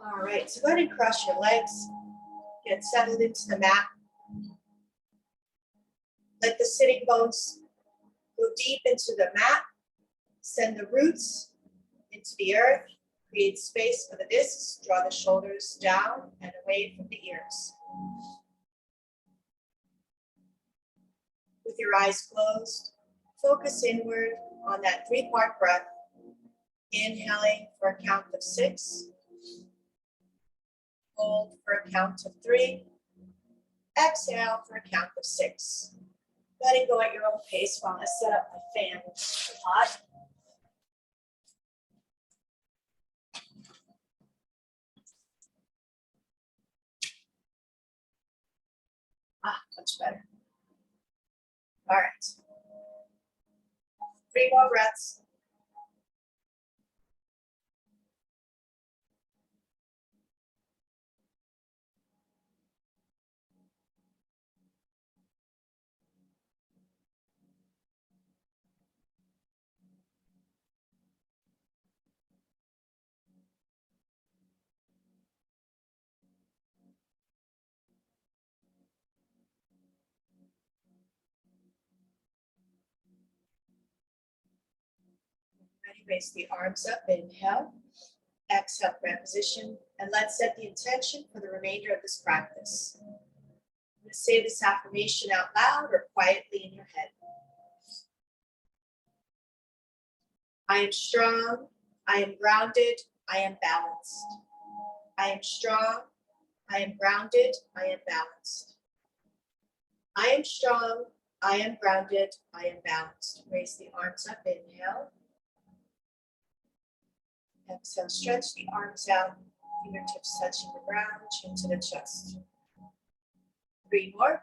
All right, so go ahead and cross your legs. Get settled into the mat. Let the sitting bones go deep into the mat. Send the roots into the earth. Create space for the discs. Draw the shoulders down and away from the ears. With your eyes closed, focus inward on that 3-part breath. Inhaling for a count of 6. Hold for a count of 3. Exhale for a count of 6. Letting go at your own pace while I set up my fan hot. Much better. All right. 3 more breaths. Ready, raise the arms up, inhale. Exhale, grab position, and let's set the intention for the remainder of this practice. I'm going to say this affirmation out loud or quietly in your head. I am strong, I am grounded, I am balanced. I am strong, I am grounded, I am balanced. I am strong, I am grounded, I am balanced. Raise the arms up, inhale. Exhale, stretch the arms out, fingertips touching the ground, chin to the chest. 3 more.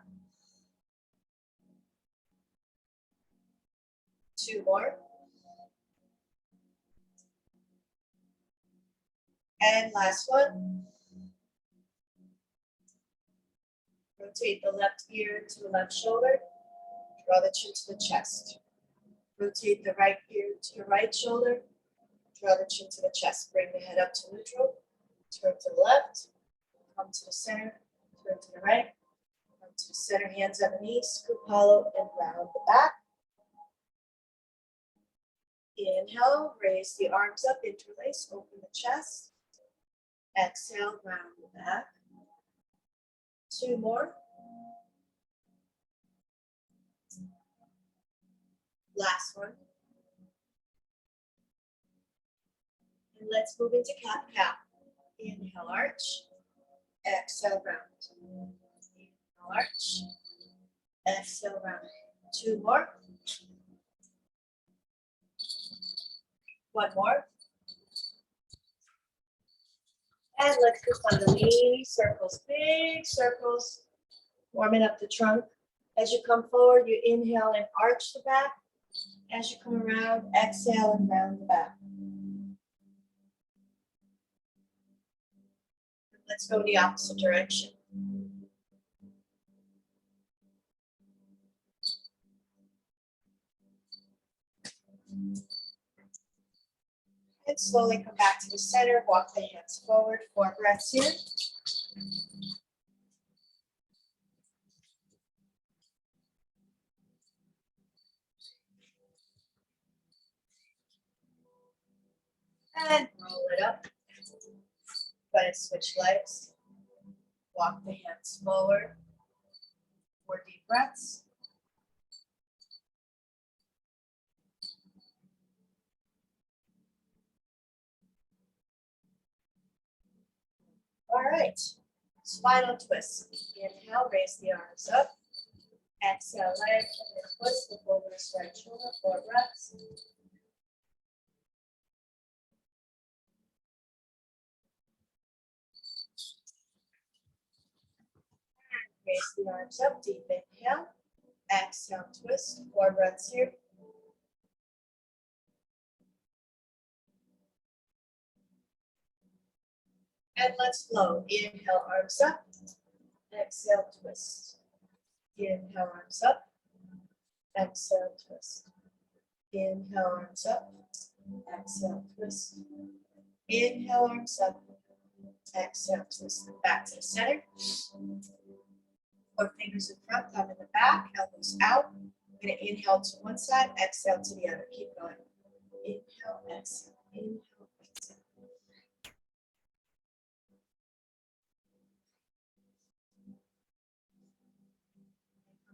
2 more. And last one. Rotate the left ear to the left shoulder. Draw the chin to the chest. Rotate the right ear to the right shoulder. Draw the chin to the chest. Bring the head up to neutral. Turn to the left. Come to the center. Turn to the right. Come to the center. Hands on the knees. Scoop hollow and round the back. Inhale. Raise the arms up. Interlace. Open the chest. Exhale. Round the back. 2 more. Last one. And let's move into cat-cow. Inhale, arch. Exhale, round. Inhale, arch. Exhale, round. 2 more. 1 more. And let's move on the knees, circles, big circles, warming up the trunk. As you come forward, you inhale and arch the back. As you come around, exhale and round the back. Let's go the opposite direction. And slowly come back to the center, walk the hands forward, 4 breaths here. And roll it up. Go ahead and switch legs. Walk the hands forward. 4 deep breaths. All right. Spinal twist. Inhale, raise the arms up. Exhale, leg and twist the over right shoulder. 4 breaths. Raise the arms up, deep inhale. Exhale, twist. 4 breaths here. And let's flow. Inhale, arms up. Exhale, twist. Inhale, arms up. Exhale, twist. Inhale, arms up. Exhale, twist. Inhale, arms up. Exhale, twist them back to the center. 4 fingers in front, thumb in the back, elbows out. I'm going to inhale to one side, exhale to the other. Keep going. Inhale, exhale, inhale, exhale.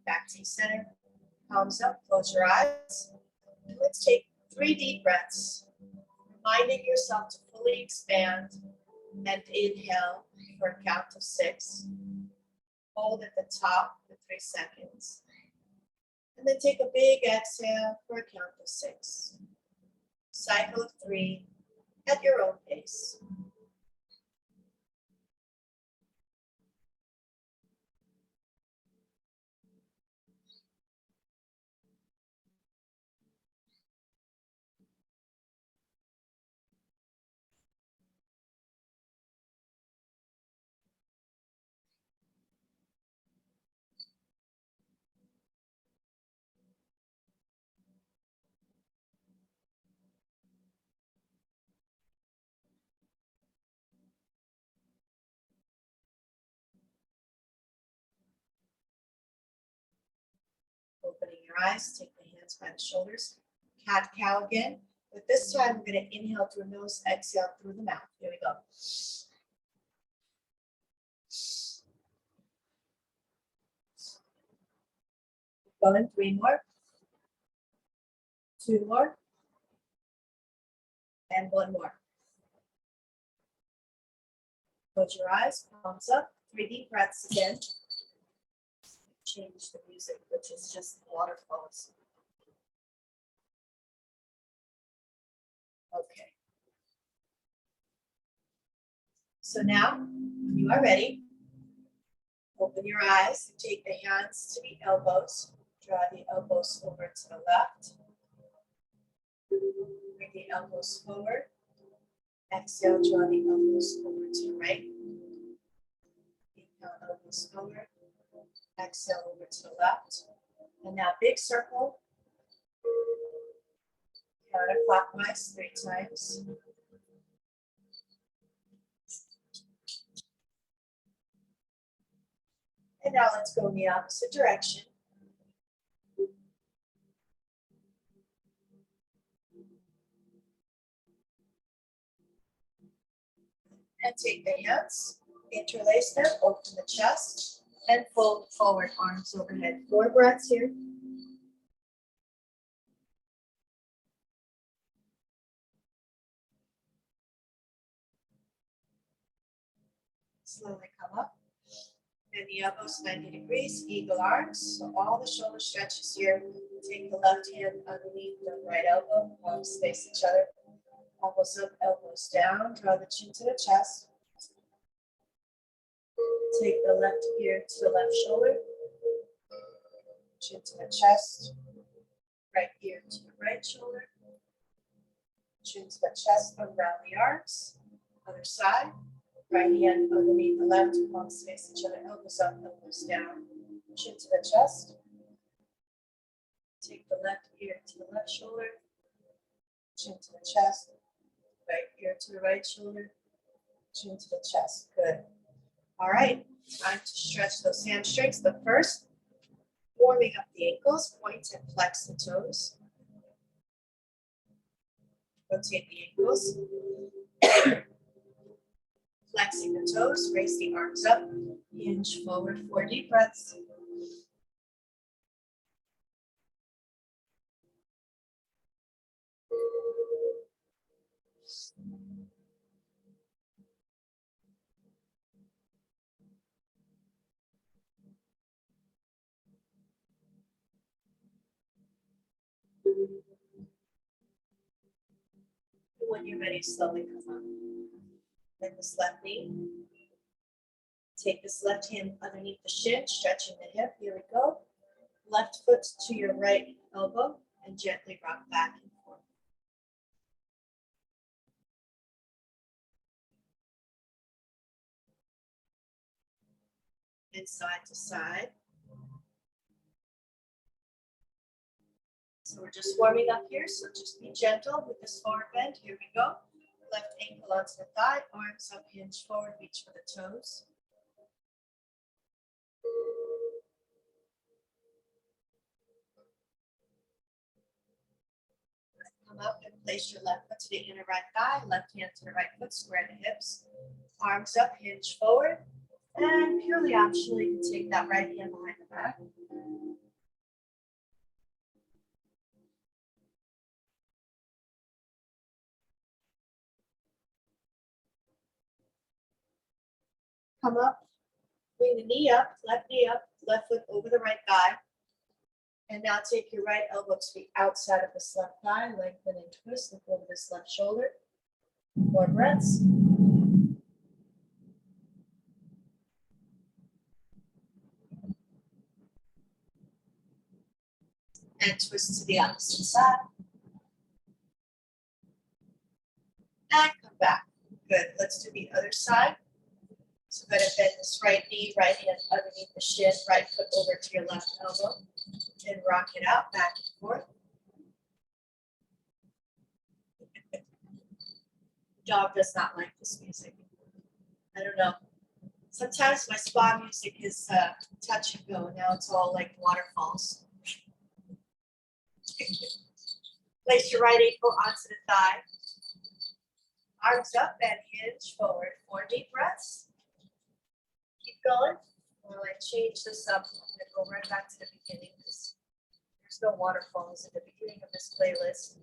Back to the center, palms up, close your eyes. And let's take 3 deep breaths, reminding yourself to fully expand and inhale for a count of 6. Hold at the top for 3 seconds. And then take a big exhale for a count of 6. Cycle of 3 at your own pace. Opening your eyes, take the hands by the shoulders. Cat cow again. But this time, we're going to inhale through the nose, exhale through the mouth. Here we go. Going, 3 more. 2 more. And 1 more. Close your eyes, palms up. 3 deep breaths again. Change the music, which is just waterfalls. Okay. So now, when you are ready, open your eyes. Take the hands to the elbows. Draw the elbows over to the left. Bring the elbows forward. Exhale, draw the elbows over to the right. Inhale, elbows forward. Exhale, over to the left. And now big circle. Counterclockwise 3 times. And now let's go in the opposite direction. And take the hands, interlace them, open the chest, and fold forward, arms overhead. 4 breaths here. Slowly come up. And the elbows 90 degrees, eagle arms. So all the shoulder stretches here. Take the left hand underneath the right elbow. Palms face each other. Elbows up, elbows down. Draw the chin to the chest. Take the left ear to the left shoulder. Chin to the chest. Right ear to the right shoulder. Chin to the chest, around the arms. Other side. Right hand underneath the left, palms face each other, elbows up, elbows down. Chin to the chest. Take the left ear to the left shoulder. Chin to the chest. Right ear to the right shoulder. Chin to the chest. Good. All right. Time to stretch those hamstrings. But first, warming up the ankles. Point and flex the toes. Rotate the ankles. Flexing the toes, raise the arms up, hinge forward, 4 deep breaths. When you're ready, slowly come up. Bend this left knee. Take this left hand underneath the shin, stretching the hip. Here we go. Left foot to your right elbow and gently rock back and forth. And side to side. So we're just warming up here, so just be gentle with this forward bend. Here we go. Left ankle onto the thigh, arms up, hinge forward, reach for the toes. Come up and place your left foot to the inner right thigh, left hand to the right foot, square the hips. Arms up, hinge forward. And purely optional, you can take that right hand behind the back. Come up, bring the knee up, left foot over the right thigh. And now take your right elbow to the outside of this left thigh, lengthen and twist, look over this left shoulder. 4 breaths. And twist to the opposite side. And come back. Good. Let's do the other side. So go ahead and bend this right knee, right hand underneath the shin, right foot over to your left elbow. And rock it out, back and forth. Dog does not like this music. I don't know. Sometimes my spa music is touch and go. Now it's all like waterfalls. Place your right ankle onto the thigh. Arms up and hinge forward. 4 deep breaths. Keep going. While I change this up, I'm going to go right back to the beginning because there's no waterfalls at the beginning of this playlist.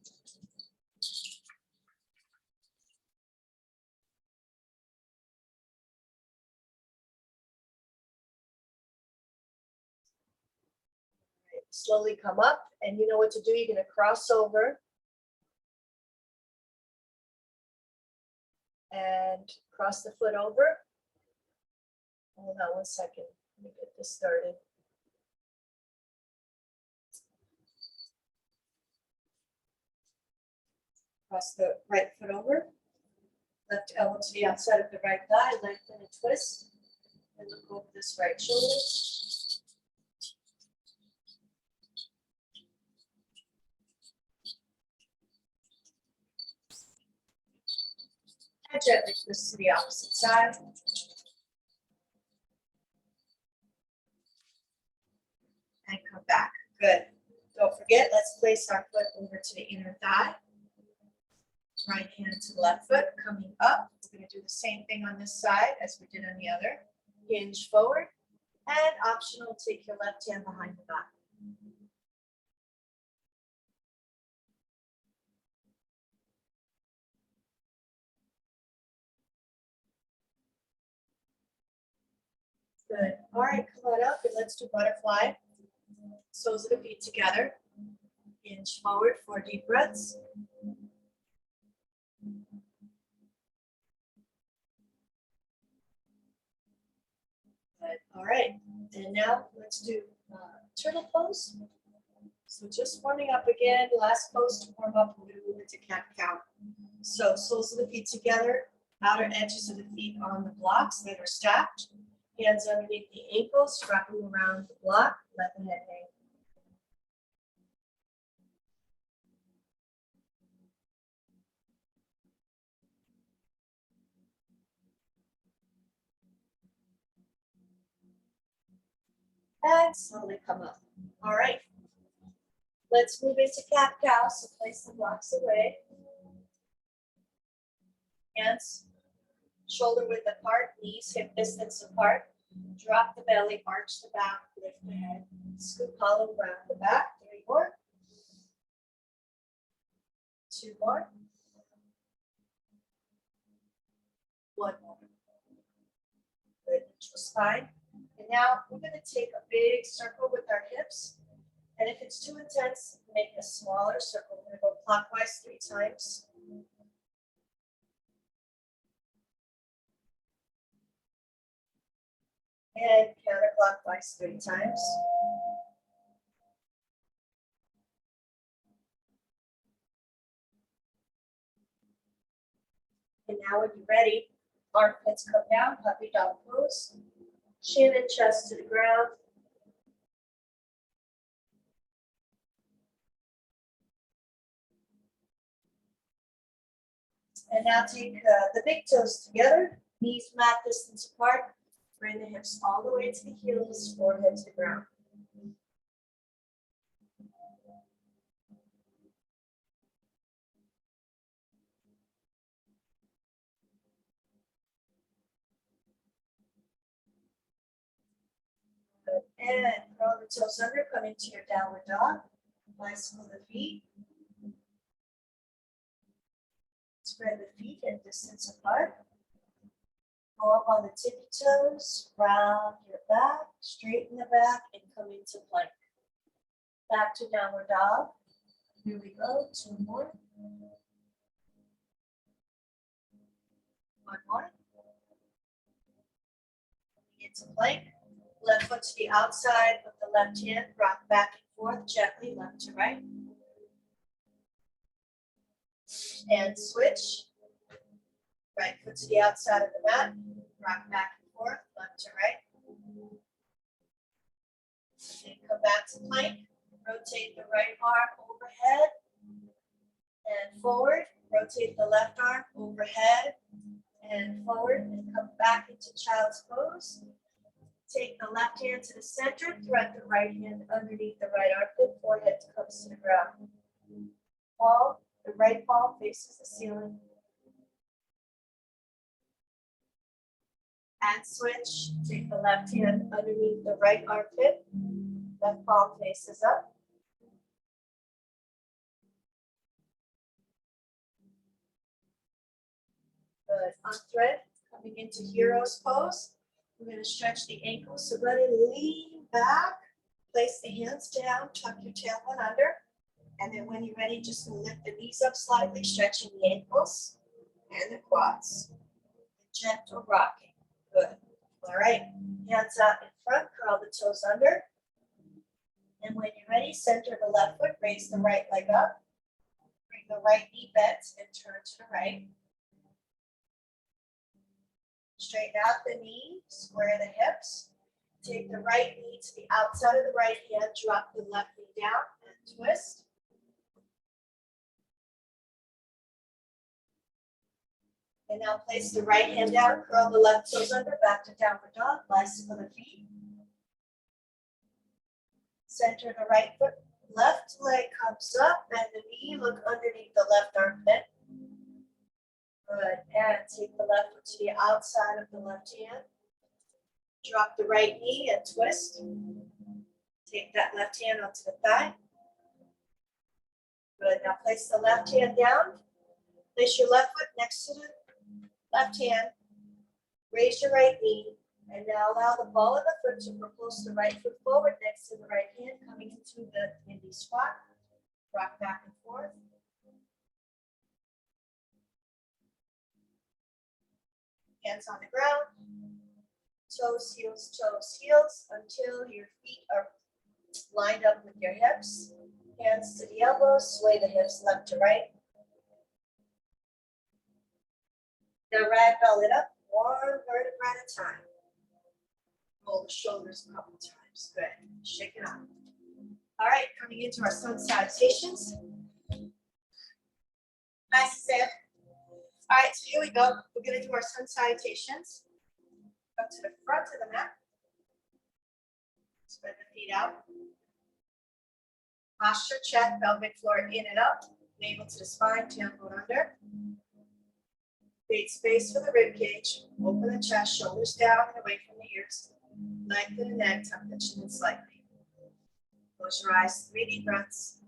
Right. Slowly come up, and you know what to do. You're going to cross over and cross the foot over. Hold on 1 second. Let me get this started. Cross the right foot over. Left elbow to the outside of the right thigh. Lengthen and twist. And look over this right shoulder. And gently twist to the opposite side. And come back. Good. Don't forget, let's place our foot over to the inner thigh. Right hand to the left foot, coming up. We're going to do the same thing on this side as we did on the other. Hinge forward, and optional, take your left hand behind the back. Good. All right, come on up and let's do butterfly. Soles of the feet together. Hinge forward, 4 deep breaths. Good. All right, and now let's do turtle pose. So just warming up again. Last pose to warm up. We're going to move into cat-cow. So soles of the feet together, outer edges of the feet on the blocks that are stacked. Hands underneath the ankles, wrapping around the block. Let the head hang. And slowly come up. All right. Let's move into cat-cow. So place the blocks away. Hands shoulder width apart, knees hip distance apart. Drop the belly, arch the back, lift the head. Scoop hollow, round the back. 3 more. 2 more. 1 more. Good, neutral spine. And now we're going to take a big circle with our hips. And if it's too intense, make a smaller circle. We're going to go clockwise 3 times. And counterclockwise 3 times. And now when you're ready, armpits come down, puppy dog pose. Chin and chest to the ground. And now take the big toes together, knees mat distance apart. Bring the hips all the way to the heels, forehead to the ground. Good. And curl the toes under, come into your downward dog. Nice with the feet. Spread the feet in distance apart. Go up on the tippy toes, round your back, straighten the back, and come into plank. Back to downward dog. Here we go, 2 more. 1 more. Into plank. Left foot to the outside of the left hand, rock back and forth gently, left to right. And switch. Right foot to the outside of the mat, rock back and forth, left to right. And come back to plank. Rotate the right arm overhead and forward. Rotate the left arm overhead and forward, and come back into child's pose. Take the left hand to the center, thread the right hand underneath the right armpit, forehead comes to the ground. Palm, the right palm faces the ceiling. And switch, take the left hand underneath the right armpit, left palm faces up. Good, unthread, coming into hero's pose. We're going to stretch the ankles, so let it lean back, place the hands down, tuck your tailbone under, and then when you're ready, just lift the knees up slightly, stretching the ankles and the quads. Gentle rocking, good. All right, hands out in front, curl the toes under, and when you're ready, center the left foot, raise the right leg up, bring the right knee bent and turn to the right. Straighten out the knee, square the hips. Take the right knee to the outside of the right hand, drop the left knee down and twist. And now place the right hand down, curl the left toes under, back to downward dog, bicycle the feet. Center the right foot, left leg comes up, and the knee, look underneath the left armpit. Good, and take the left foot to the outside of the left hand. Drop the right knee and twist. Take that left hand onto the thigh. Good, now place the left hand down. Place your left foot next to the left hand. Raise your right knee, and now allow the ball of the foot to propulse the right foot forward next to the right hand, coming into the indie squat. Rock back and forth. Hands on the ground, toes, heels, until your feet are lined up with your hips. Hands to the elbows, sway the hips left to right. Now ragdoll it up, 1 vertebra at a time. Roll the shoulders a couple times, good, shake it out. All right, coming into our sun salutations. Nice, Sam. All right, so here we go. We're going to do our sun salutations. Come to the front of the mat. Spread the feet out. Posture check, pelvic floor in and up. Navel to the spine, tailbone under. Create space for the rib cage. Open the chest, shoulders down and away from the ears. Lengthen the neck, tuck the chin in slightly. Close your eyes, 3 deep breaths.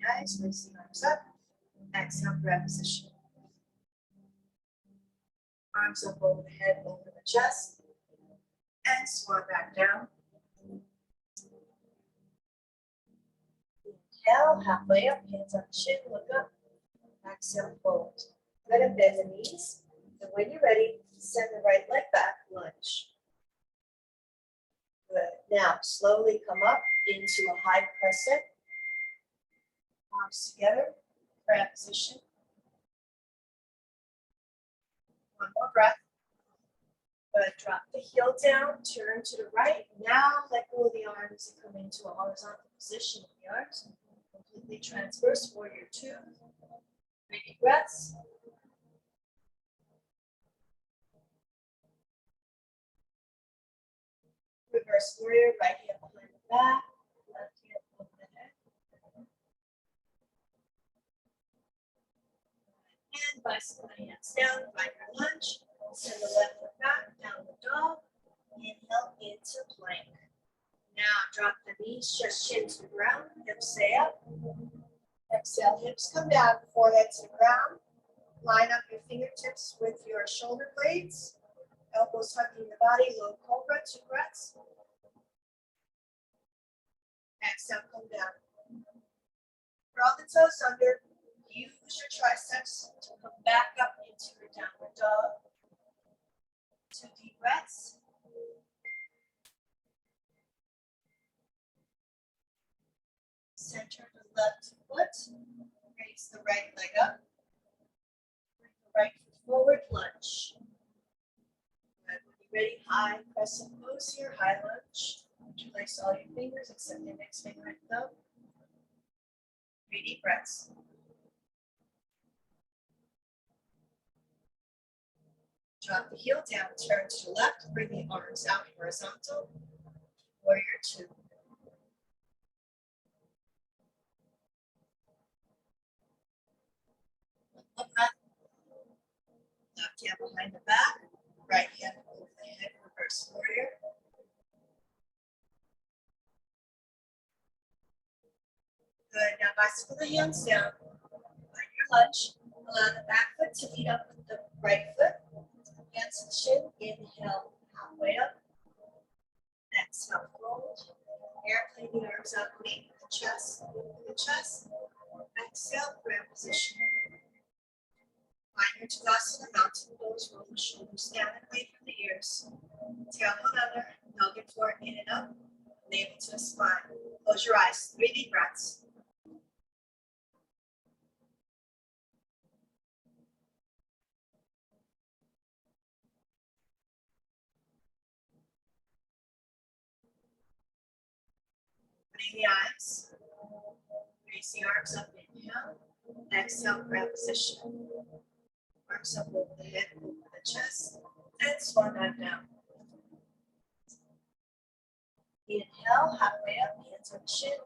Nice, raise the arms up. Exhale, grab position. Arms up over the head, over the chest. And swan back down. Inhale, halfway up, hands on the shin, look up. Exhale, fold. Good, and bend the knees. And when you're ready, send the right leg back, lunge. Good. Now, slowly come up into a high crescent. Arms together, crab position. One more breath. Good. Drop the heel down, turn to the right. Now let go of the arms and come into a horizontal position with the arms. Completely transverse, warrior two. 3 deep breaths. Reverse warrior, right hand behind the back, left hand over the head. And bicycle hands down, find your lunge. Send the left foot back, downward dog. Inhale into plank. Now drop the knees, just chin to the ground, hips stay up. Exhale, hips come down, forehead to the ground. Line up your fingertips with your shoulder blades. Elbows hugging the body, low cobra, 2 breaths. Exhale, come down. Draw the toes under. Use your triceps to come back up into your downward dog. 2 deep breaths. Center the left foot. Raise the right leg up. Bring the right foot forward, lunge. Good. When you're ready, high crescent pose here, high lunge. Interlace all your fingers except the next finger and thumb. 3 deep breaths. Drop the heel down, turn to the left, bring the arms out horizontal. Warrior two. Left hand behind the back, right hand over the head, reverse warrior. Good, now bicycle the hands down, find your lunge. Allow the back foot to meet up with the right foot. Hands to chin, inhale, halfway up. Exhale, fold. Airplane the arms out, meet the chest, Exhale, grand position. Find your Tadasana, mountain pose, roll the shoulders down and away from the ears. Tailbone under, pelvic floor in and up, navel to the spine. Close your eyes, 3 deep breaths. Opening the eyes. Raise the arms up, inhale. Exhale, grand position. Arms up over the head, over the chest, and swan dive down. Inhale, halfway up, hands on chin.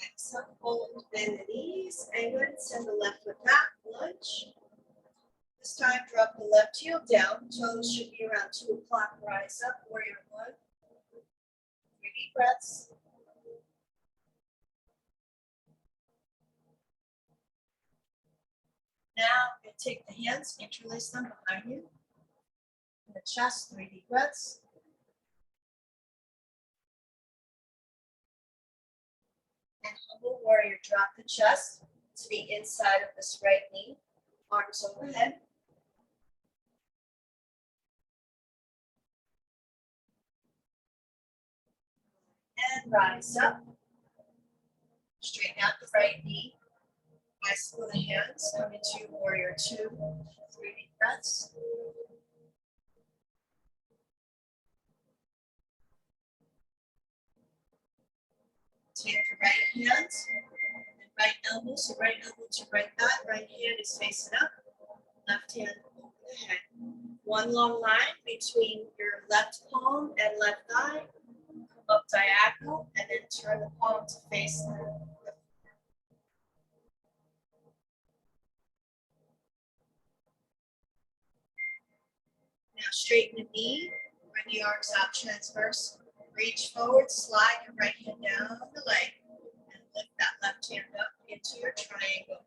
Exhale, fold, bend the knees, and go ahead and send the left foot back, lunge. This time, drop the left heel down. Toes should be around 2 o'clock. Rise up, warrior one. 3 deep breaths. Now, you take the hands, interlace them behind you. In the chest, 3 deep breaths. And humble warrior, drop the chest to the inside of this right knee. Arms overhead. And rise up. Straighten out the right knee. Bicycle the hands, come into warrior two. 3 deep breaths. Take the right hand and right elbow, so right elbow to right thigh. Right hand is facing up. Left hand over the head. One long line between your left palm and left thigh. Come up diagonal and then turn the palm to face the floor. Now straighten the knee, bring the arms out transverse. Reach forward, slide your right hand down the leg, and lift that left hand up into your triangle.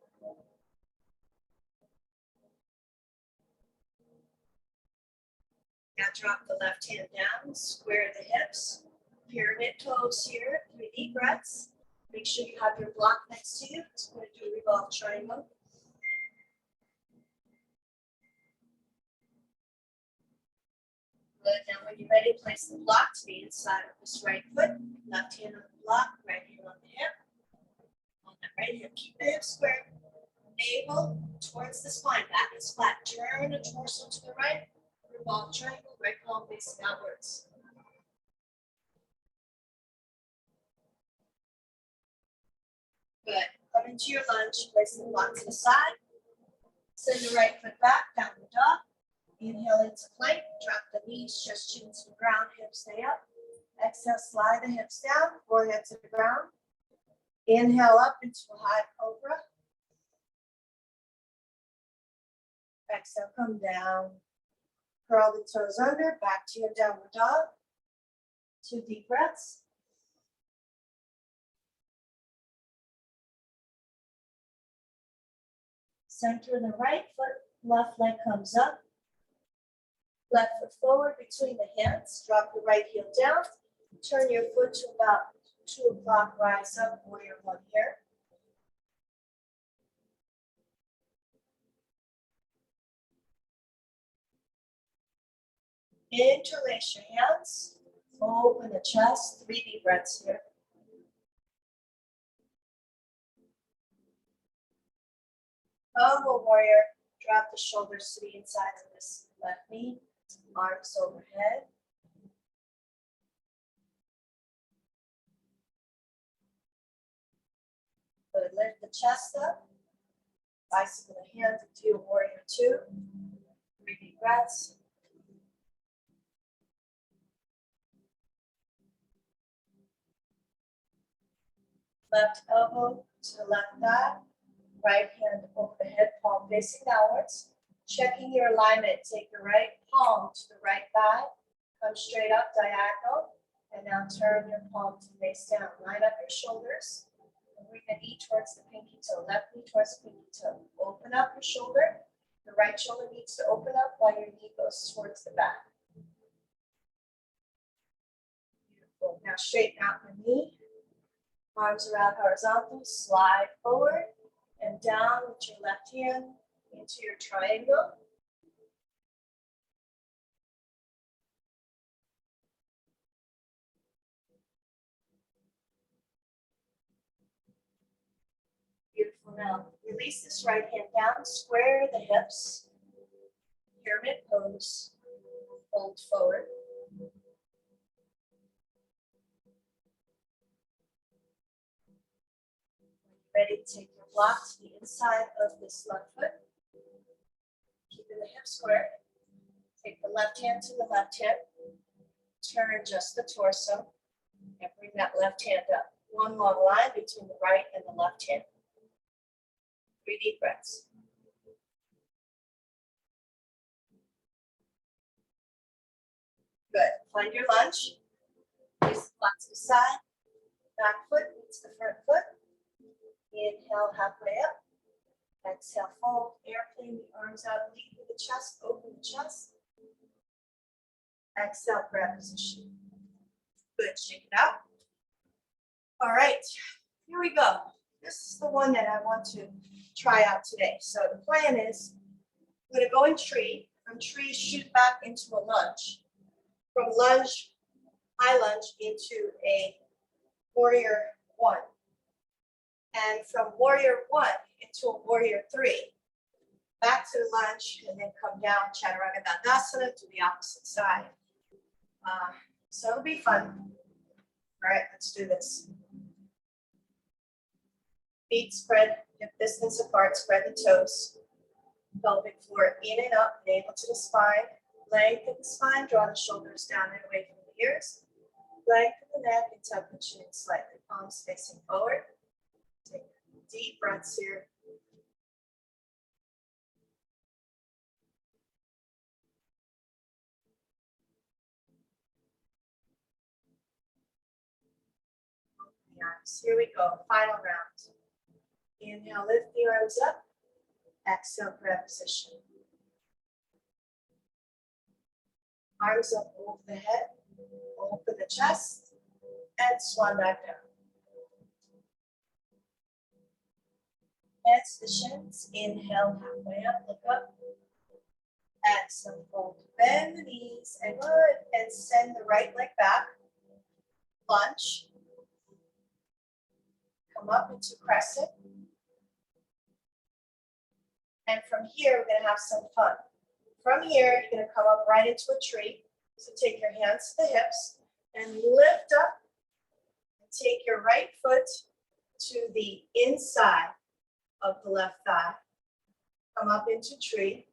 Now drop the left hand down, square the hips, pyramid toes here, 3 deep breaths. Make sure you have your block next to you. It's going to do a revolve triangle. Good. Now when you're ready, place the block to the inside of this right foot. Left hand on the block, right hand on the hip. On that right hip, keep the hip square. Navel towards the spine, back is flat. Turn the torso to the right. Revolve triangle, right palm facing outwards. Good. Come into your lunge, place the block to the side. Send the right foot back, downward dog. Inhale into plank, drop the knees, just chin to the ground, hips stay up. Exhale, slide the hips down, forehead to the ground. Inhale up into a high cobra. Exhale, come down. Curl the toes under, back to your downward dog. 2 deep breaths. Center the right foot, left leg comes up. Left foot forward between the hands. Drop the right heel down. Turn your foot to about 2 o'clock, rise up, warrior 1 here. Interlace your hands. Open the chest. 3 deep breaths here. Warrior. Drop the shoulders to the inside of this left knee. Arms overhead. Good. Lift the chest up. Bicycle the hands into warrior 2. 3 deep breaths. Left elbow to the left thigh. Right hand over the head, palm facing downwards. Checking your alignment, take your right palm to the right thigh. Come straight up, diagonal. And now turn your palm to face down. Line up your shoulders. And bring the knee towards the pinky toe. Left knee towards the pinky toe. Open up your shoulder. The right shoulder needs to open up while your knee goes towards the back. Beautiful. Now straighten out the knee. Arms around horizontal. Slide forward and down with your left hand into your triangle. Beautiful. Now release this right hand down, square the hips, pyramid pose, fold forward. Ready to take your block to the inside of this left foot. Keeping the hip square. Take the left hand to the left hip. Turn just the torso and bring that left hand up. 1 long line between the right and the left hand. 3 deep breaths. Good. Find your lunge. Place the block to the side. Back foot meets the front foot. Inhale, halfway up. Exhale, fold, airplane the arms out, lead through the chest, open the chest. Exhale, grab position. Good, shake it out. All right, here we go. This is the one that I want to try out today. So the plan is, I'm gonna go in tree. From tree, shoot back into a lunge. From lunge, high lunge into a warrior 1. And from warrior 1 into a warrior 3. Back to the lunge and then come down, chaturanga dandasana to the opposite side. So it'll be fun. All right, let's do this. Feet spread hip distance apart, spread the toes. Pelvic floor in and up, navel to the spine. Lengthen the spine, draw the shoulders down and away from the ears. Lengthen the neck and tuck the chin slightly, palms facing forward. Take deep breaths here. Open the arms. Here we go, final round. Inhale, lift the arms up. Exhale, grab position. Arms up over the head. Open the chest. And swan back down. Hands to the shins. Inhale, halfway up, look up. Exhale, fold. Bend the knees and good. And send the right leg back. Lunge. Come up into crescent. And from here, we're gonna have some fun. From here, you're gonna come up right into a tree. So take your hands to the hips and lift up and take your right foot to the inside of the left thigh. Come up into tree.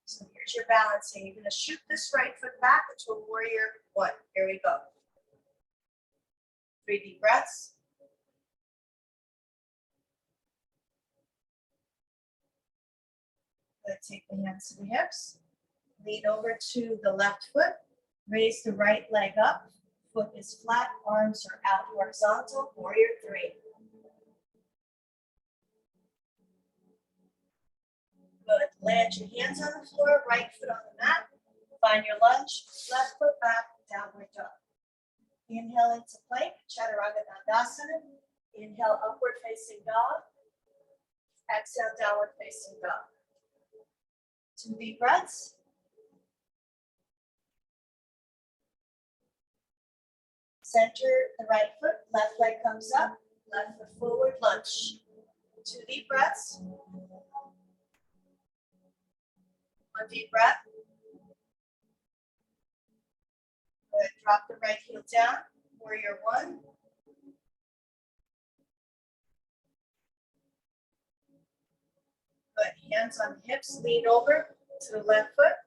So here's your balancing. You're gonna shoot this right foot back into a warrior one. Here we go. 3 deep breaths. Good. Take the hands to the hips. Lean over to the left foot. Raise the right leg up. Foot is flat, arms are out horizontal. Warrior 3. Good. Land your hands on the floor, right foot on the mat. Find your lunge, left foot back, downward dog. Inhale into plank, Chaturanga Dandasana. Inhale, upward facing dog. Exhale, downward facing dog. 2 deep breaths. Center the right foot, left leg comes up, left foot forward, lunge. 2 deep breaths. 1 deep breath. Good. Drop the right heel down, warrior 1. Good. Hands on the hips, lean over to the left foot.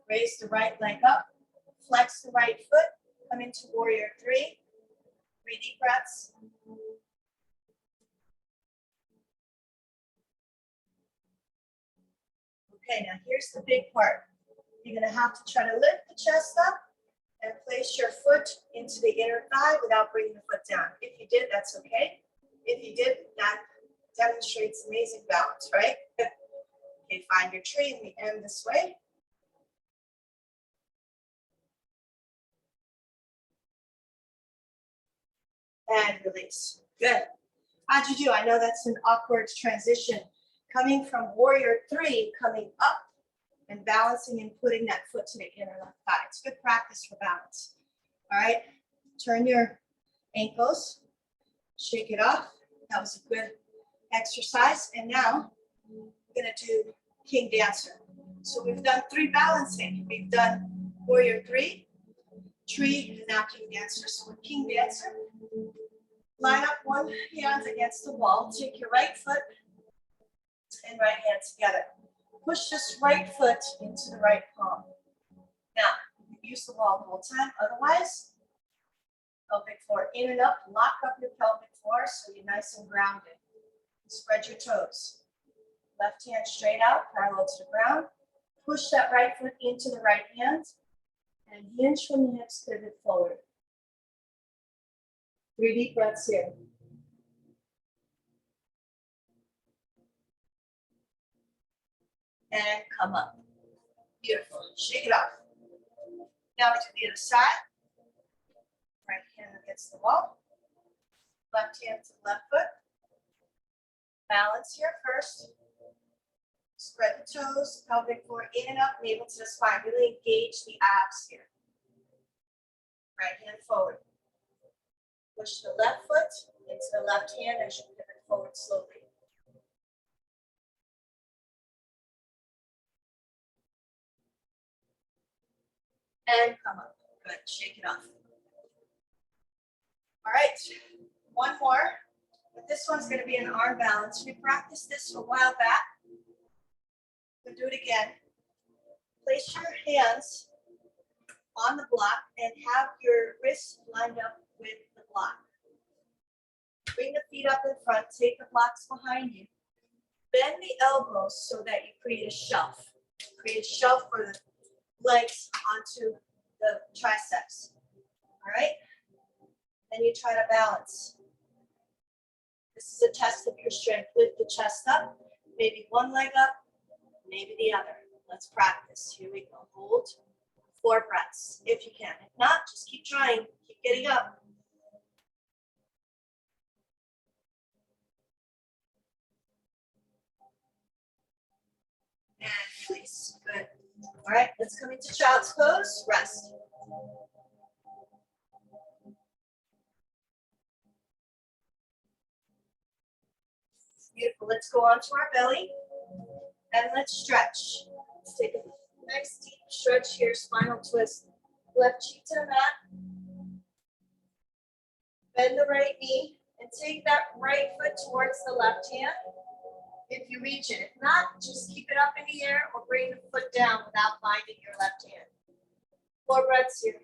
Raise the right leg up, flex the right foot, come into warrior 3. 3 deep breaths. Okay, now here's the big part. You're gonna have to try to lift the chest up and place your foot into the inner thigh without bringing the foot down. If you did, that's okay. If you didn't, that demonstrates amazing balance, right? Okay, find your tree and we end this way. And release. Good. How'd you do? I know that's an awkward transition. Coming from warrior 3, coming up and balancing and putting that foot to the inner left thigh. It's good practice for balance. All right, turn your ankles, shake it off. That was a good exercise. And now we're gonna do King Dancer. So we've done 3 balancing. We've done warrior 3, tree, and now King Dancer. So with King Dancer, line up one hand against the wall, take your right foot and right hand together. Push this right foot into the right palm. Now, you can use the wall the whole time. Otherwise, pelvic floor in and up. Lock up your pelvic floor so you're nice and grounded. Spread your toes. Left hand straight out, parallel to the ground. Push that right foot into the right hand and hinge from the hips, pivot forward. 3 deep breaths here. And come up. Beautiful. Shake it off. Now to the other side. Right hand against the wall. Left hand to the left foot. Balance here first. Spread the toes, pelvic floor in and up, navel to the spine. Really engage the abs here. Right hand forward. Push the left foot into the left hand as you pivot forward slowly. And come up. Good. Shake it off. All right. One more. But this one's going to be an arm balance. We practiced this a while back. We'll do it again. Place your hands on the block and have your wrists lined up with the block. Bring the feet up in front. Take the blocks behind you. Bend the elbows so that you create a shelf. Create a shelf for the legs onto the triceps. All right? Then you try to balance. This is a test of your strength. Lift the chest up. Maybe one leg up, maybe the other. Let's practice. Here we go. Hold 4 breaths if you can. If not, just keep trying. Keep getting up. And release. Good. All right, let's come into child's pose. Rest. Beautiful. Let's go onto our belly and let's stretch. Let's take a nice deep stretch here, spinal twist. Left cheek to the mat. Bend the right knee and take that right foot towards the left hand. If you reach it, if not, just keep it up in the air or bring the foot down without binding your left hand. 4 breaths here.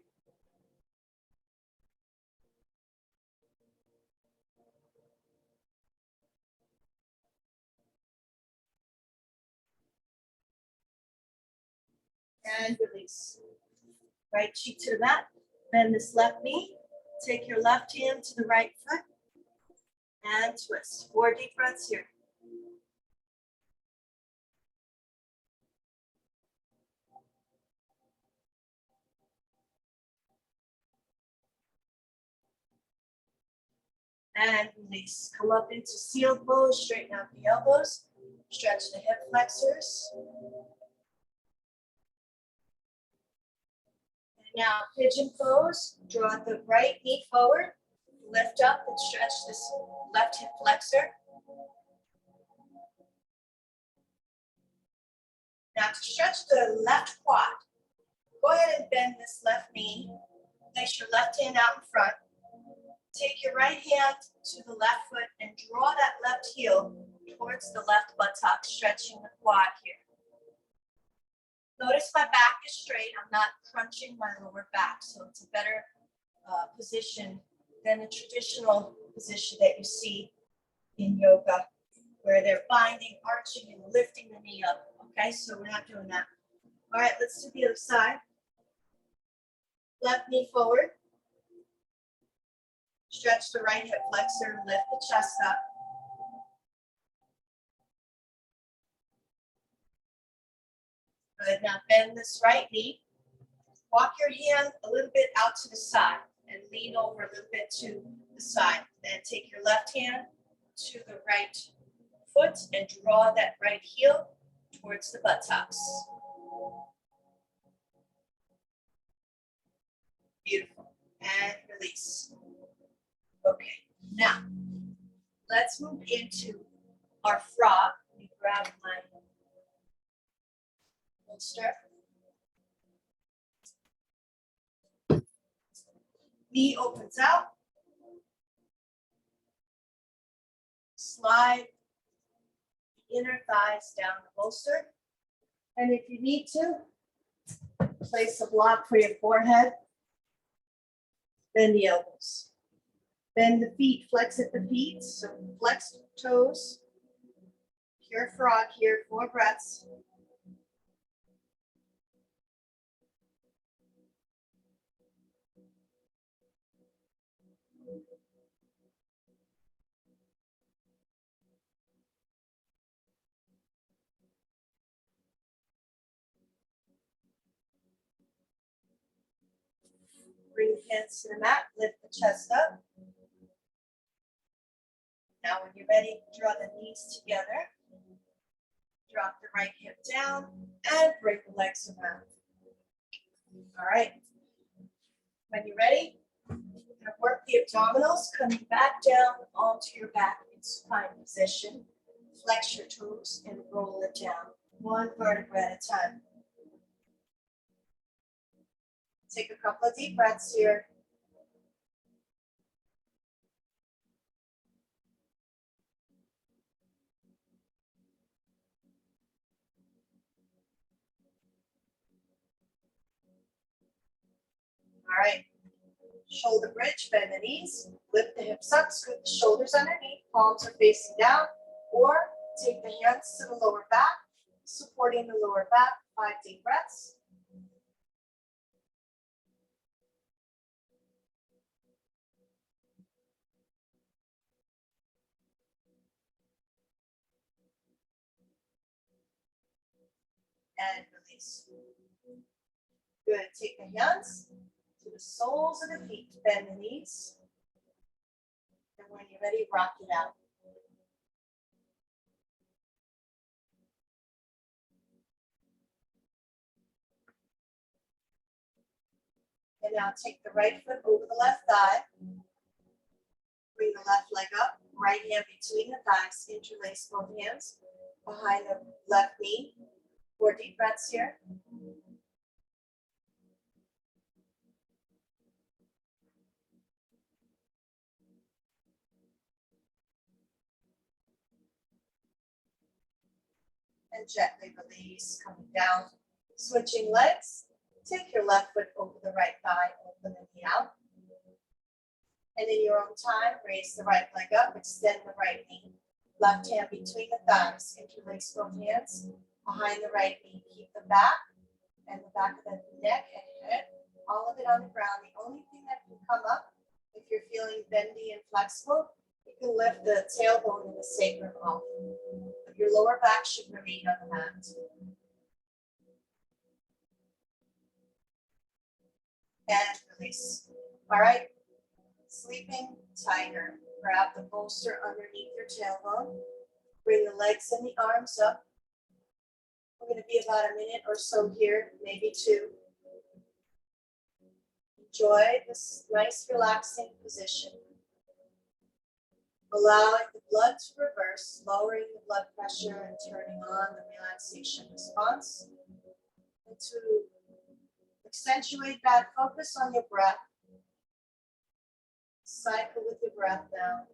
And release. Right cheek to the mat. Bend this left knee. Take your left hand to the right foot and twist. 4 deep breaths here. And release. Come up into sealed pose. Straighten out the elbows. Stretch the hip flexors. And now pigeon pose. Draw the right knee forward. Lift up and stretch this left hip flexor. Now to stretch the left quad, go ahead and bend this left knee. Place your left hand out in front. Take your right hand to the left foot and draw that left heel towards the left buttock, stretching the quad here. Notice my back is straight. I'm not crunching my lower back, so it's a better position than the traditional position that you see in yoga, where they're binding, arching, and lifting the knee up. Okay, so we're not doing that. All right, let's do the other side. Left knee forward. Stretch the right hip flexor, lift the chest up. Good, now bend this right knee. Walk your hand a little bit out to the side and lean over a little bit to the side. Then take your left hand to the right foot and draw that right heel towards the buttocks. Beautiful. And release. Okay, now let's move into our frog. Let me grab my holster. Knee opens out. Slide the inner thighs down the bolster. And if you need to, place a block for your forehead. Bend the elbows. Bend the feet, flex at the feet, so flex toes. Pure frog here, 4 breaths. Bring the hands to the mat, lift the chest up. Now when you're ready, draw the knees together. Drop the right hip down and bring the legs around. All right. When you're ready, you're gonna work the abdominals, coming back down onto your back in supine position. Flex your toes and roll it down, 1 vertebra at a time. Take a couple of deep breaths here. All right. Shoulder bridge, bend the knees, lift the hips up, scoot the shoulders underneath, palms are facing down, or take the hands to the lower back, supporting the lower back, 5 deep breaths. And release. Good, take the hands to the soles of the feet, bend the knees. And when you're ready, rock it out. And now take the right foot over the left thigh. Bring the left leg up, right hand between the thighs, interlace both hands behind the left knee. 4 deep breaths here. And gently release, coming down. Switching legs. Take your left foot over the right thigh, open the knee out. And in your own time, raise the right leg up, extend the right knee. Left hand between the thighs, interlace both hands behind the right knee. Keep the back and the back of the neck and head, all of it on the ground. The only thing that can come up, if you're feeling bendy and flexible, you can lift the tailbone and the sacrum off. But your lower back should remain on the mat. And release. All right. Sleeping tiger. Grab the bolster underneath your tailbone. Bring the legs and the arms up. We're going to be about a minute or so here, maybe 2. Enjoy this nice relaxing position. Allowing the blood to reverse, lowering the blood pressure and turning on the relaxation response. And to accentuate that, focus on your breath. Cycle with your breath now.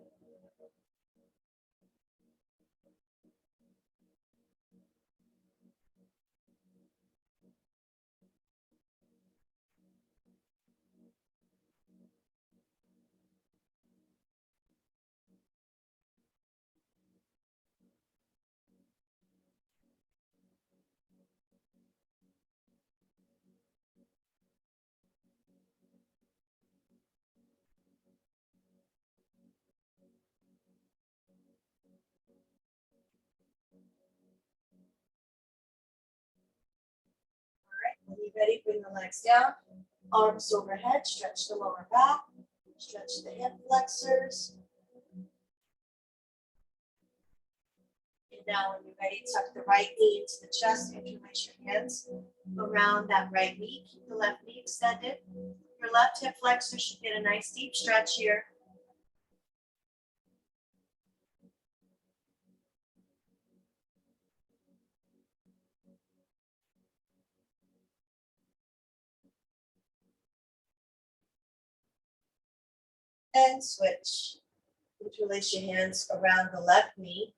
When you're ready, bring the legs down, arms overhead, stretch the lower back, stretch the hip flexors. And now when you're ready, tuck the right knee into the chest, interlace your hands around that right knee, keep the left knee extended. Your left hip flexor should get a nice deep stretch here. And switch. Interlace your hands around the left knee.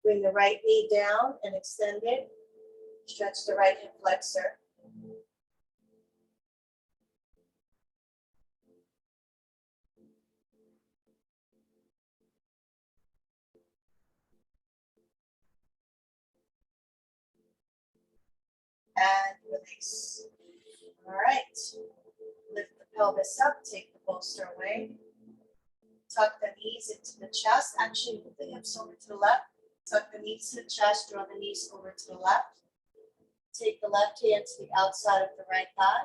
Bring the right knee down and extend it. Stretch the right hip flexor. And release. All right. Lift the pelvis up, take the bolster away. Tuck the knees into the chest. Actually, move the hips over to the left. Tuck the knees to the chest, draw the knees over to the left. Take the left hand to the outside of the right thigh.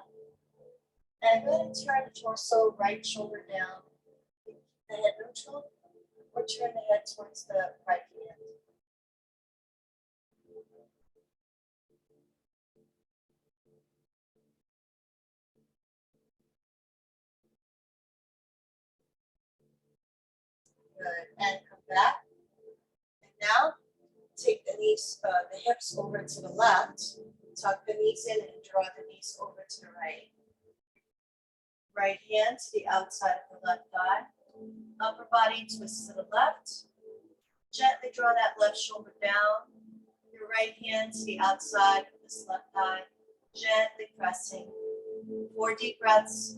And go ahead and turn the torso, right shoulder down. Keep the head neutral, or turn the head towards the right hand. Good, and come back. And now, take the knees, the hips over to the left. Tuck the knees in and draw the knees over to the right. Right hand to the outside of the left thigh. Upper body twist to the left. Gently draw that left shoulder down. Your right hand to the outside of this left thigh. Gently pressing. 4 deep breaths.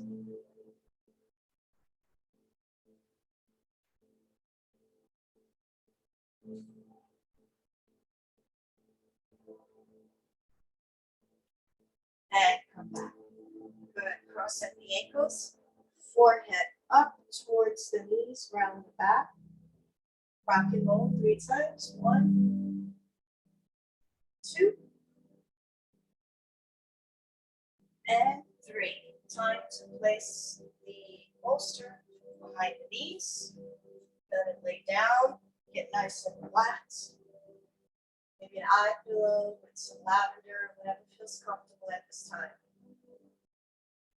And come back. Good. Cross at the ankles. Forehead up towards the knees, round the back. Rock and roll 3 times. 1, 2, and 3. Time to place the bolster behind the knees. Let it lay down. Get nice and relaxed. Maybe an eye pillow with some lavender, whatever feels comfortable at this time.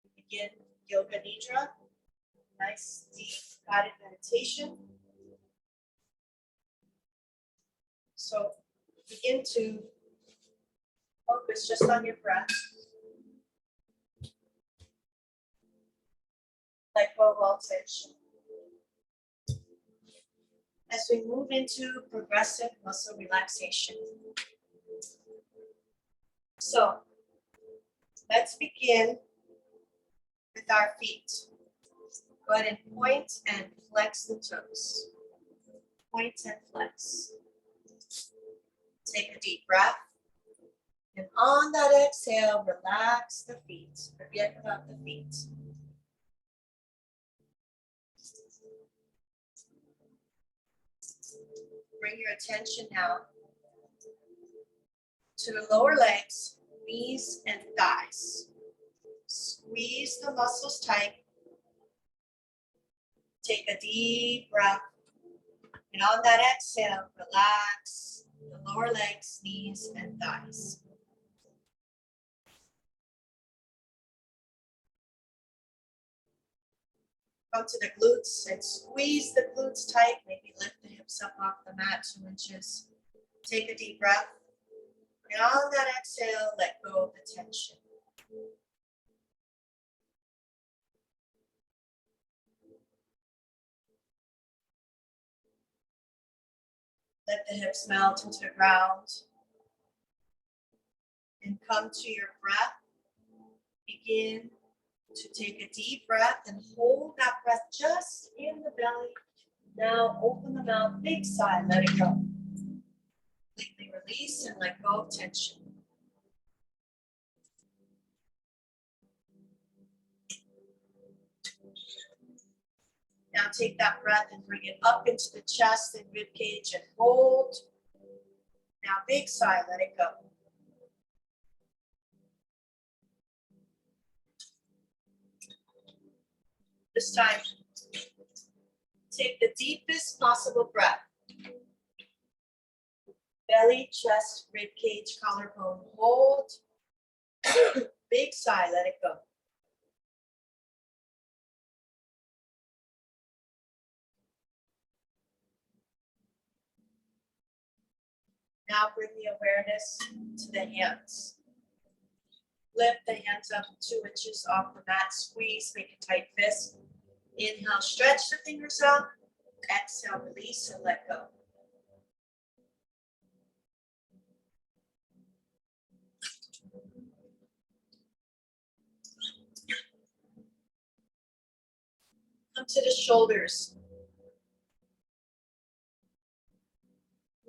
You can Begin Yoga Nidra. Nice, deep, guided meditation. So begin to focus just on your breath. Let go of all tension. As we move into progressive muscle relaxation. So let's begin with our feet. Go ahead and point and flex the toes. Point and flex. Take a deep breath. And on that exhale, relax the feet. Forget about the feet. Bring your attention now to the lower legs, knees, and thighs. Squeeze the muscles tight. Take a deep breath. And on that exhale, relax the lower legs, knees, and thighs. Come to the glutes and squeeze the glutes tight. Maybe lift the hips up off the mat 2 inches. Take a deep breath. And on that exhale, let go of the tension. Let the hips melt into the ground. And come to your breath. Begin to take a deep breath and hold that breath just in the belly. Now open the mouth, big sigh, let it go. Completely release and let go of tension. Now take that breath and bring it up into the chest and rib cage and hold. Now big sigh, let it go. This time, take the deepest possible breath. Belly, chest, rib cage, collarbone, hold. Big sigh, let it go. Now bring the awareness to the hands. Lift the hands up 2 inches off the mat. Squeeze, make a tight fist. Inhale, stretch the fingers out. Exhale, release and let go. Come to the shoulders.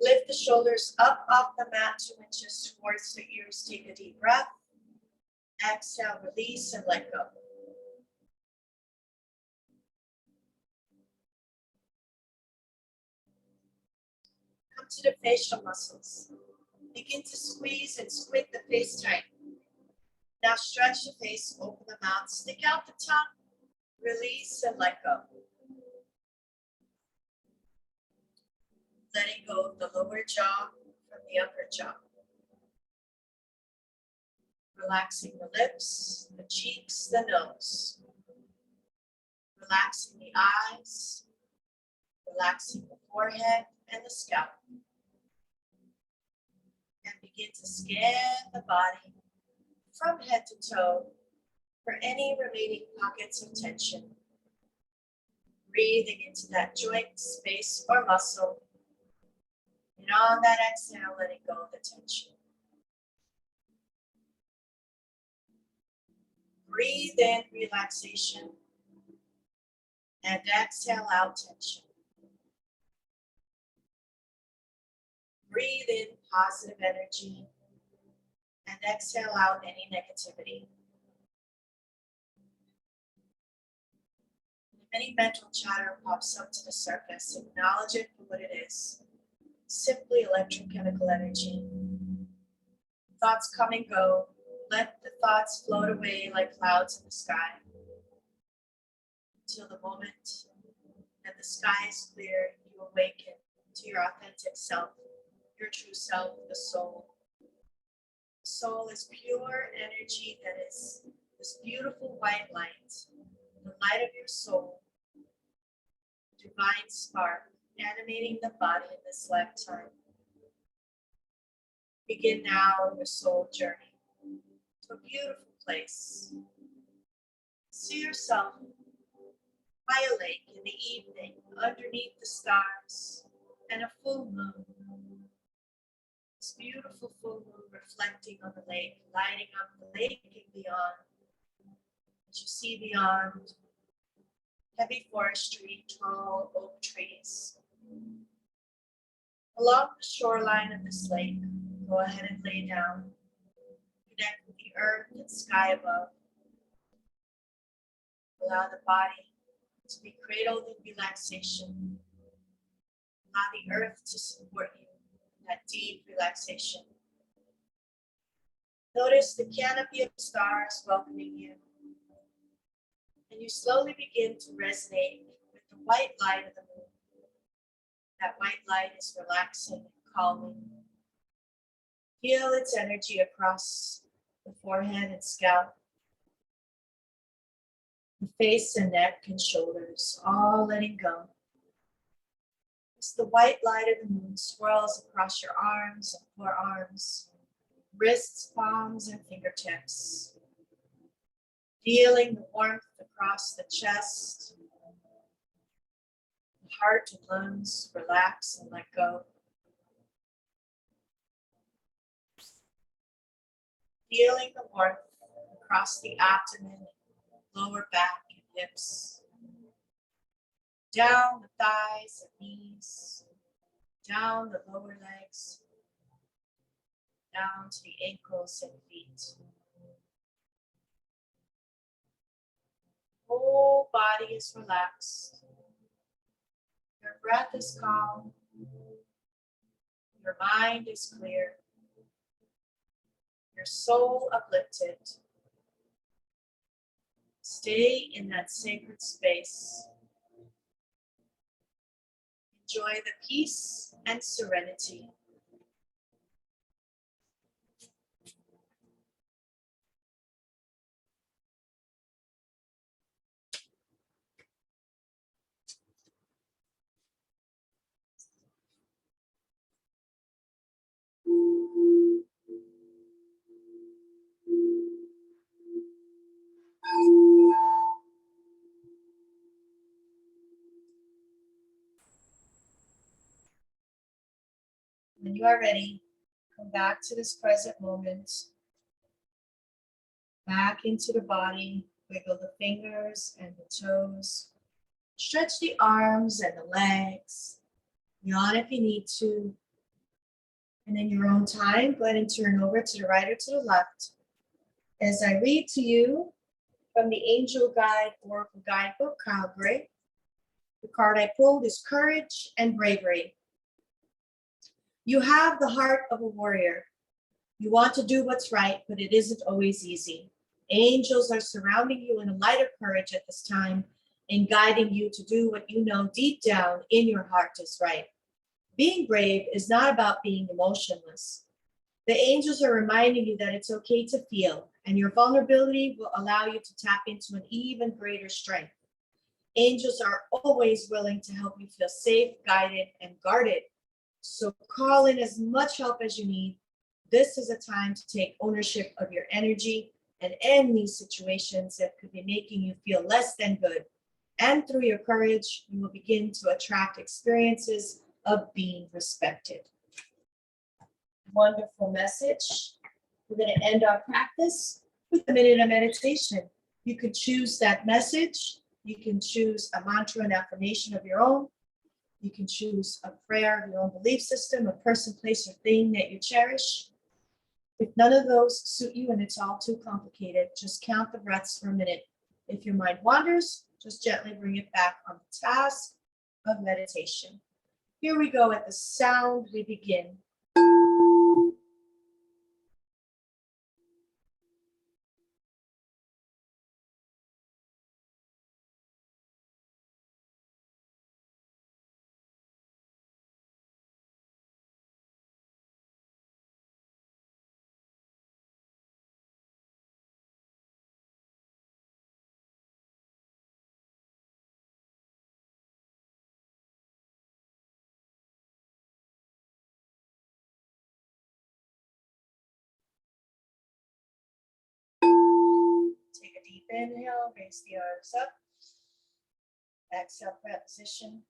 Lift the shoulders up off the mat 2 inches towards the ears. Take a deep breath. Exhale, release and let go. Come to the facial muscles. Begin to squeeze and squint the face tight. Now stretch the face, open the mouth, stick out the tongue, release and let go. Letting go of the lower jaw from the upper jaw. Relaxing the lips, the cheeks, the nose. Relaxing the eyes, relaxing the forehead and the scalp. And begin to scan the body from head to toe for any remaining pockets of tension. Breathing into that joint, space, or muscle. And on that exhale, letting go of the tension. Breathe in relaxation. And exhale out tension. Breathe in positive energy. And exhale out any negativity. If any mental chatter pops up to the surface, acknowledge it for what it is. Simply electrochemical energy. Thoughts come and go. Let the thoughts float away like clouds in the sky. Until the moment that the sky is clear, you awaken to your authentic self, your true self, the soul. The soul is pure energy that is the this beautiful white light, the light of your soul, divine spark, animating the body in this lifetime. Begin now your soul journey to a beautiful place. See yourself by a lake in the evening, underneath the stars, and a full moon. This beautiful full moon reflecting on the lake, lighting up the lake and beyond. As you see beyond, heavy forestry, tall oak trees. Along the shoreline of this lake, go ahead and lay down. Connect with the earth and sky above. Allow the body to be cradled in relaxation. Allow the earth to support you in that deep relaxation. Notice the canopy of stars welcoming you. And you slowly begin to resonate with the white light of the moon. That white light is relaxing and calming. Feel its energy across the forehead and scalp, the face and neck and shoulders, all letting go. As the white light of the moon swirls across your arms and forearms, wrists, palms, and fingertips, feeling the warmth across the chest. The heart and lungs relax and let go. Feeling the warmth across the abdomen, lower back, and hips. Down the thighs and knees, down the lower legs, down to the ankles and feet. Whole body is relaxed. Your breath is calm. Your mind is clear. Your soul uplifted. Stay in that sacred space. Enjoy the peace and serenity. When you are ready, come back to this present moment. Back into the body, wiggle the fingers and the toes. Stretch the arms and the legs. Yawn if you need to. And in your own time, go ahead and turn over to the right or to the left. As I read to you from the Angel Guide Oracle Guidebook, Calgary, the card I pulled is Courage and Bravery. You have the heart of a warrior. You want to do what's right, but it isn't always easy. Angels are surrounding you in a light of courage at this time and guiding you to do what you know deep down in your heart is right. Being brave is not about being emotionless. The angels are reminding you that it's okay to feel, and your vulnerability will allow you to tap into an even greater strength. Angels are always willing to help you feel safe, guided, and guarded. So call in as much help as you need. This is a time to take ownership of your energy and end these situations that could be making you feel less than good. And through your courage, you will begin to attract experiences of being respected. Wonderful message. We're going to end our practice with a minute of meditation. You can choose that message. You can choose a mantra and affirmation of your own. You can choose a prayer of your own belief system, a person, place, or thing that you cherish. If none of those suit you and it's all too complicated, just count the breaths for a minute. If your mind wanders, just gently bring it back on the task of meditation. Here we go. At the sound, we begin. deep inhale, raise the arms up. Exhale, plant position.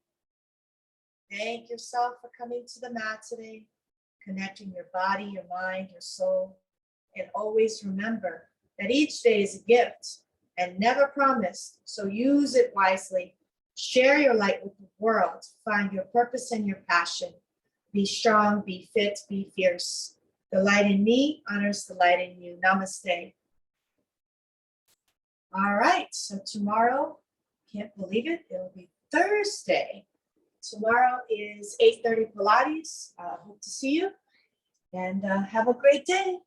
Thank yourself for coming to the mat today, connecting your body, your mind, your soul. And always remember that each day is a gift and never promised, so use it wisely. Share your light with the world. Find your purpose and your passion. Be strong, be fit, be fierce. The light in me honors the light in you. Namaste. All right, so tomorrow, can't believe it, it'll be Thursday. Tomorrow is 8:30 Pilates. Hope to see you and have a great day.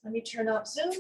Let me turn off Zoom.